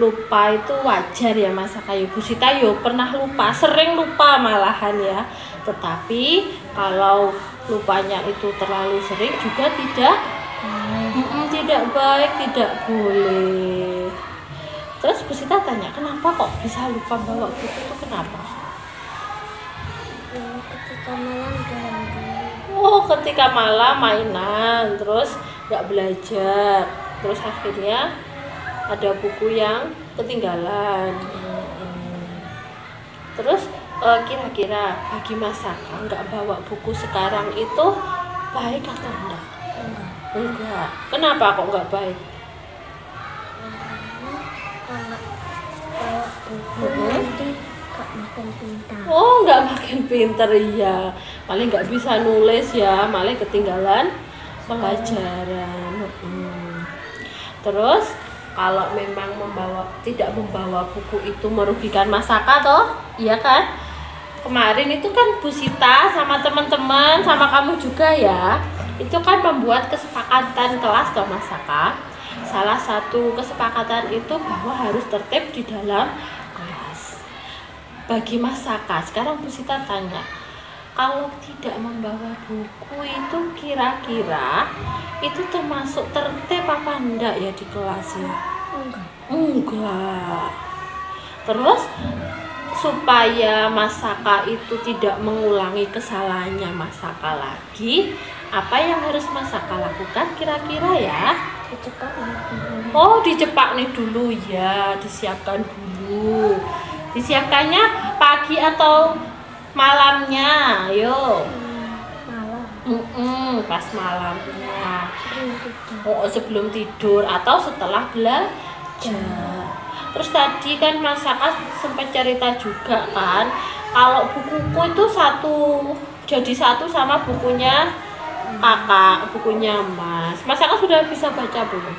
lupa itu wajar ya Mas Saka. Bu Sita yo pernah lupa, sering lupa malahan ya. Tetapi kalau lupanya itu terlalu sering juga tidak baik, tidak boleh. Terus Bu Sita tanya, kenapa kok bisa lupa bawa buku itu, kenapa? Ketika malam ganggu. Oh, ketika malam mainan, terus nggak belajar, terus akhirnya ada buku yang ketinggalan. Terus kira-kira bagi Mas Saka nggak bawa buku sekarang itu baik atau enggak? Enggak. Kenapa kok nggak baik? Karena kalau bawa buku nanti gak makin pintar. Oh, nggak makin pinter ya. Paling nggak bisa nulis ya, malah ketinggalan pelajaran. Terus kalau memang tidak membawa buku itu merugikan Mas Saka toh, iya kan? Kemarin itu kan Bu Sita sama teman-teman sama kamu juga ya, itu kan membuat kesepakatan kelas toh Mas Saka. Salah satu kesepakatan itu bahwa harus tertib di dalam kelas. Bagi Mas Saka, sekarang Bu Sita tanya, kalau tidak membawa buku itu kira-kira itu termasuk tertib apa enggak ya di kelas ya? Enggak. Terus supaya Mas Saka itu tidak mengulangi kesalahannya Mas Saka lagi, apa yang harus Mas Saka lakukan kira-kira ya? Dicepak nih dulu. Oh, dicepak nih dulu ya, disiapkan dulu. Disiapkannya pagi atau malamnya? Ayo. Malam. Pas malamnya. Sebelum tidur. Sebelum tidur atau setelah belajar. Terus tadi kan Mas Saka sempat cerita juga kan, kalau bukuku itu jadi satu sama bukunya kakak, bukunya Mas. Mas Saka sudah bisa baca belum?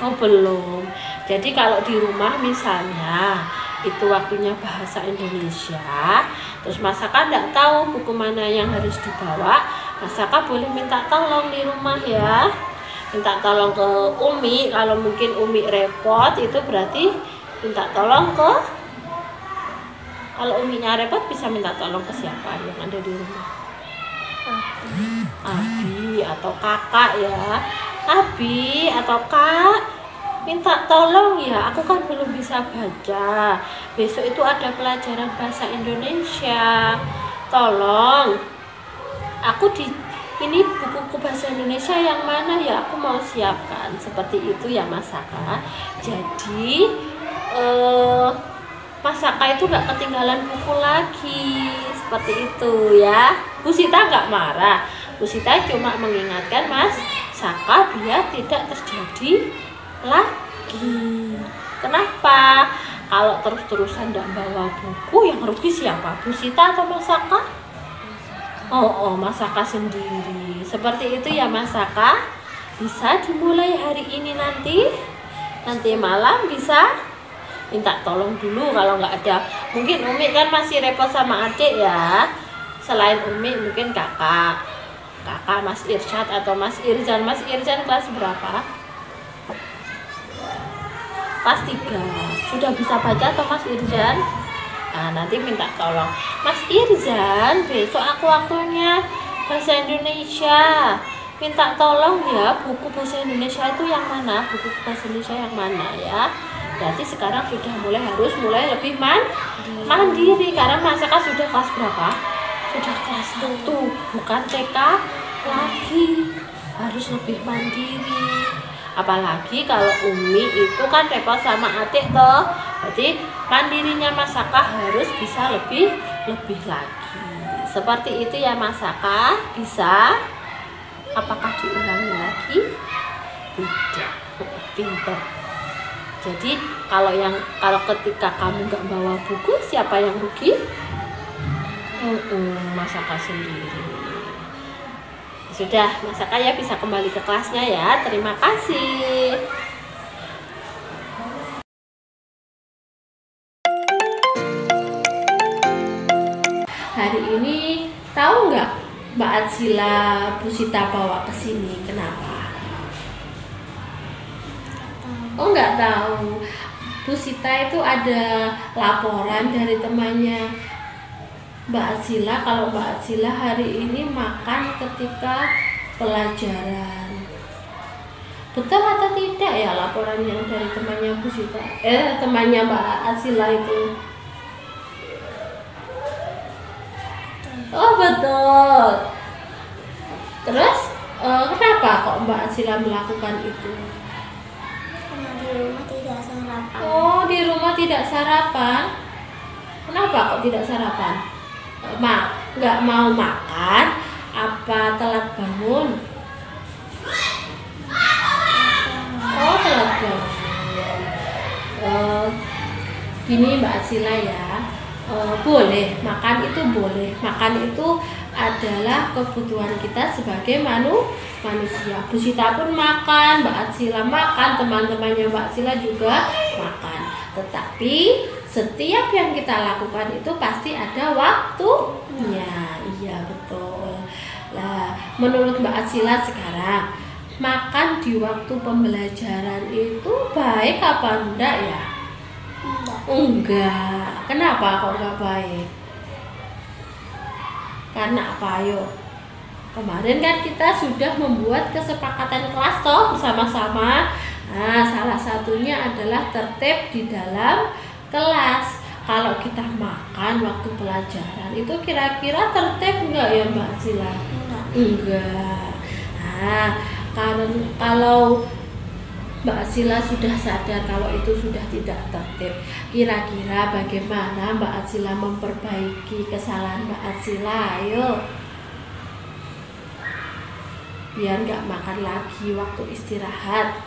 Oh belum. Jadi kalau di rumah misalnya itu waktunya bahasa Indonesia, terus Mas Saka nggak tahu buku mana yang harus dibawa, Mas Saka boleh minta tolong di rumah ya. Minta tolong ke Umi, kalau mungkin Umi repot itu berarti minta tolong ke, kalau Uminya repot bisa minta tolong ke siapa yang ada di rumah? Abi atau kakak ya. Abi atau kak, minta tolong ya, aku kan belum bisa baca, besok itu ada pelajaran bahasa Indonesia, tolong aku ini buku bahasa Indonesia yang mana ya, aku mau siapkan. Seperti itu ya Mas Saka. Jadi Mas Saka itu nggak ketinggalan buku lagi, seperti itu ya. Bu Sita nggak marah, Bu Sita cuma mengingatkan Mas Saka biar tidak terjadi lagi. Kenapa? Kalau terus-terusan nggak bawa buku, yang rugi siapa? Bu Sita atau Mas Saka? Mas Saka sendiri. Seperti itu ya Mas Saka. Bisa dimulai hari ini, nanti malam bisa minta tolong dulu kalau nggak ada. Mungkin Umi kan masih repot sama adik ya. Selain Umi mungkin kakak Mas Irsyad atau Mas Irzan. Mas Irzan kelas berapa? Kelas 3. Sudah bisa baca atau Mas Irzan? Nah, nanti minta tolong Mas Irzan, besok aku waktunya bahasa Indonesia, minta tolong ya buku bahasa Indonesia itu yang mana, buku bahasa Indonesia yang mana ya. Berarti sekarang sudah harus mulai lebih mandiri karena Mas Saka sudah kelas berapa? Sudah kelas 1, bukan TK lagi, harus lebih mandiri. Apalagi kalau Umi itu kan repot sama adik toh, berarti mandirinya Mas Saka harus bisa lebih lagi. Seperti itu ya Mas Saka. Bisa? Apakah diulangi lagi? Tidak. Pinter. Jadi kalau ketika kamu nggak bawa buku, siapa yang rugi? Mas Saka sendiri. Sudah, Mas Saka ya bisa kembali ke kelasnya ya. Terima kasih. Hari ini tahu nggak Mbak Atsila Bu Sita bawa ke sini? Kenapa? Oh nggak tahu. Bu Sita itu ada laporan dari temannya Mbak Atsila kalau Mbak Atsila hari ini makan ketika pelajaran. Betul atau tidak ya laporannya dari temannya Bu Sita? Temannya Mbak Atsila itu. Oh betul. Terus kenapa kok Mbak Atsila melakukan itu? Karena di rumah tidak sarapan. Oh, di rumah tidak sarapan. Kenapa kok tidak sarapan? Nggak mau makan? Apa telat bangun? Oh, telat bangun. Gini Mbak Atsila ya, boleh makan itu boleh. Makan itu adalah kebutuhan kita sebagai manusia. Bu Sita pun makan, Mbak Atsila makan, teman-temannya Mbak Atsila juga makan. Tetapi setiap yang kita lakukan itu pasti ada waktunya. Iya betul. Nah, menurut Mbak Atsila sekarang makan di waktu pembelajaran itu baik apa enggak ya? Enggak. Kenapa kok enggak baik? Karena apa ayo? Kemarin kan kita sudah membuat kesepakatan kelas toh bersama-sama. Nah, salah satunya adalah tertib di dalam kelas. Kalau kita makan waktu pelajaran itu kira-kira tertib enggak ya Mbak Atsila? Enggak. Nah, kalau Mbak Atsila sudah sadar kalau itu sudah tidak tertib, kira-kira bagaimana Mbak Atsila memperbaiki kesalahan Mbak Atsila? Ayo, biar nggak makan lagi waktu istirahat.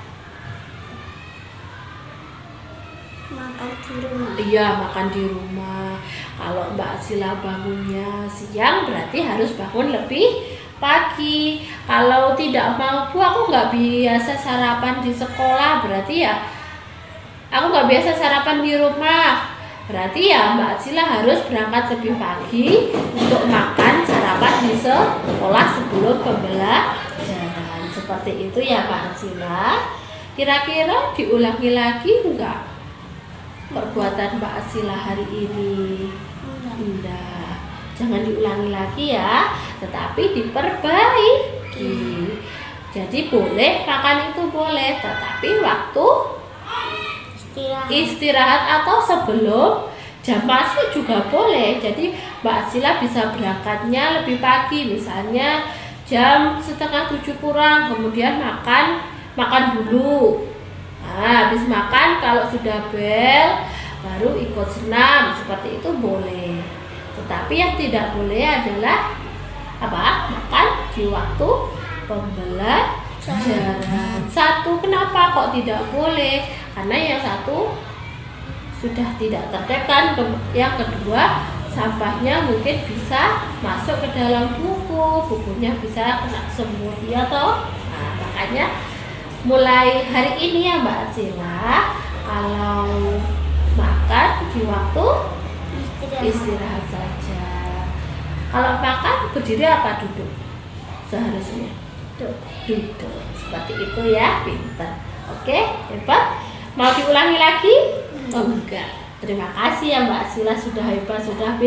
Makan di rumah. Iya, makan di rumah. Kalau Mbak Atsila bangunnya siang, berarti harus bangun lebih pagi. Kalau tidak mampu, aku nggak biasa sarapan di sekolah, berarti ya aku nggak biasa sarapan di rumah, berarti ya Mbak Atsila harus berangkat lebih pagi untuk makan sarapan di sekolah sebelum pembelajaran. Seperti itu ya Mbak Atsila. Kira-kira diulangi lagi enggak perbuatan Mbak Atsila hari ini? Enggak. Jangan diulangi lagi ya, tetapi diperbaiki. Jadi boleh makan itu boleh, tetapi waktu istirahat atau sebelum jam masuk juga boleh. Jadi Mbak Atsila bisa berangkatnya lebih pagi, misalnya jam 6:30 kurang, kemudian makan dulu. Nah, habis makan kalau sudah bel baru ikut senam, seperti itu boleh. Tetapi yang tidak boleh adalah apa? Makan di waktu pembelajaran. Satu, kenapa kok tidak boleh? Karena yang satu sudah tidak tertib kan. Yang kedua, sampahnya mungkin bisa masuk ke dalam bukunya bisa kena semut ya toh. Nah, makanya mulai hari ini ya Mbak Atsila, kalau makan di waktu istirahat saja. Kalau makan berdiri apa duduk? Seharusnya duduk. Seperti itu ya, pintar. Oke, hebat. Mau diulangi lagi? Oh enggak. Terima kasih ya Mbak Atsila, sudah hebat, sudah